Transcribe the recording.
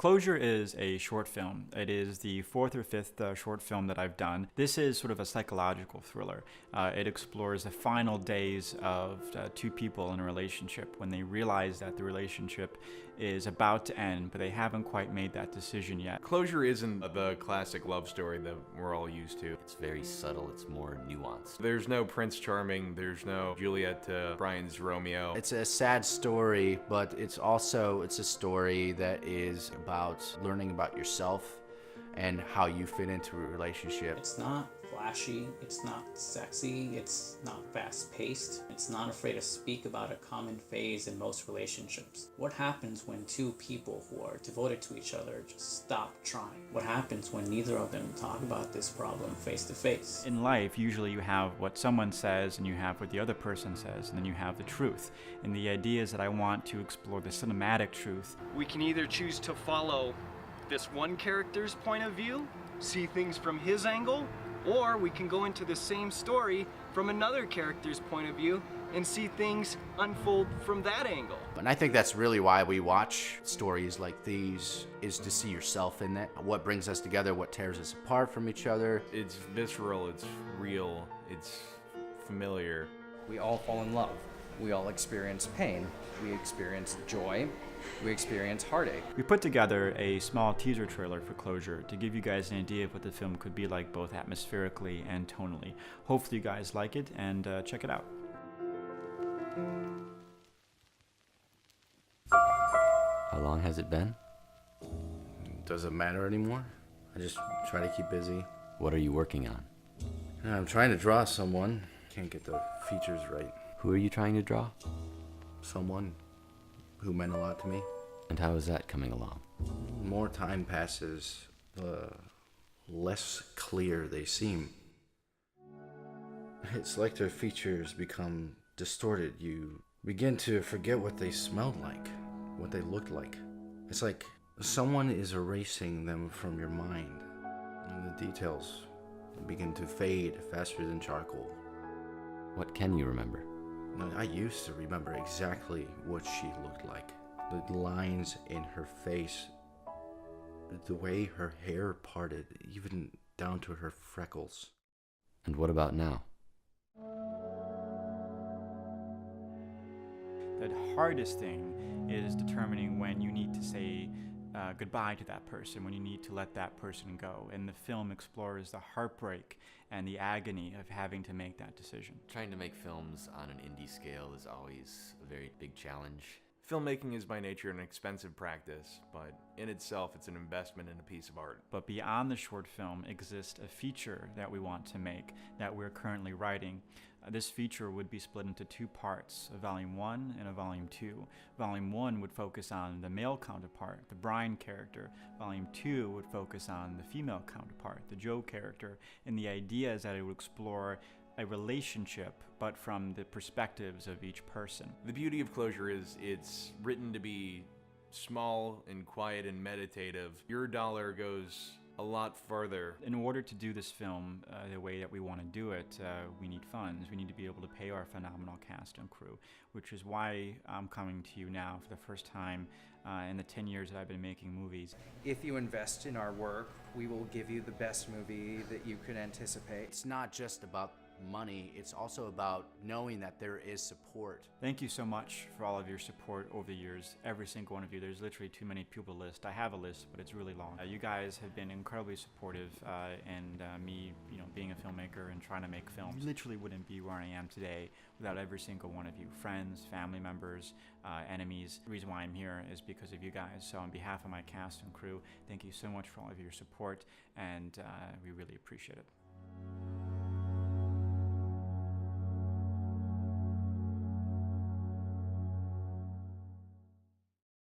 Closure is a short film. It is the fourth or fifth short film that I've done. This is sort of a psychological thriller. It explores the final days of two people in a relationship when they realize that the relationship is about to end, but they haven't quite made that decision yet. Closure isn't the classic love story that we're all used to. It's very subtle, it's more nuanced. There's no Prince Charming, there's no Juliet to Brian's Romeo. It's a sad story, but it's a story that is about learning about yourself and how you fit into a relationship. It's not flashy, it's not sexy, it's not fast-paced, it's not afraid to speak about a common phase in most relationships. What happens when two people who are devoted to each other just stop trying? What happens when neither of them talk about this problem face to face? In life, usually you have what someone says and you have what the other person says, and then you have the truth. And the idea is that I want to explore the cinematic truth. We can either choose to follow this one character's point of view, see things from his angle, or we can go into the same story from another character's point of view and see things unfold from that angle. And I think that's really why we watch stories like these, is to see yourself in it. What brings us together, what tears us apart from each other. It's visceral, it's real, it's familiar. We all fall in love. We all experience pain. We experience joy. We experience heartache. We put together a small teaser trailer for Closure to give you guys an idea of what the film could be like both atmospherically and tonally. Hopefully you guys like it and check it out. How long has it been? Does it matter anymore? I just try to keep busy. What are you working on? I'm trying to draw someone. Can't get the features right. Who are you trying to draw? Someone who meant a lot to me. And how is that coming along? More time passes, the less clear they seem. It's like their features become distorted. You begin to forget what they smelled like, what they looked like. It's like someone is erasing them from your mind, and the details begin to fade faster than charcoal. What can you remember? I used to remember exactly what she looked like. The lines in her face, the way her hair parted, even down to her freckles. And what about now? The hardest thing is determining when you need to say goodbye to that person, when you need to let that person go. And the film explores the heartbreak and the agony of having to make that decision. Trying to make films on an indie scale is always a very big challenge. Filmmaking is by nature an expensive practice, but in itself it's an investment in a piece of art. But beyond the short film exists a feature that we want to make that we're currently writing. This feature would be split into two parts, a volume 1 and a volume 2. Volume 1 would focus on the male counterpart, the Brian character. Volume 2 would focus on the female counterpart, the Joe character. And the idea is that it would explore a relationship, but from the perspectives of each person. The beauty of Closure is it's written to be small and quiet and meditative. Your dollar goes a lot further. In order to do this film the way that we want to do it, we need funds. We need to be able to pay our phenomenal cast and crew, which is why I'm coming to you now for the first time in the 10 years that I've been making movies. If you invest in our work, we will give you the best movie that you could anticipate. It's not just about money, it's also about knowing that there is support. Thank you so much for all of your support over the years, every single one of you. There's literally too many people to list. I have a list, but it's really long. You guys have been incredibly supportive, and me, being a filmmaker and trying to make films, literally wouldn't be where I am today without every single one of you. Friends, family members, enemies. The reason why I'm here is because of you guys. So on behalf of my cast and crew, thank you so much for all of your support, and we really appreciate it.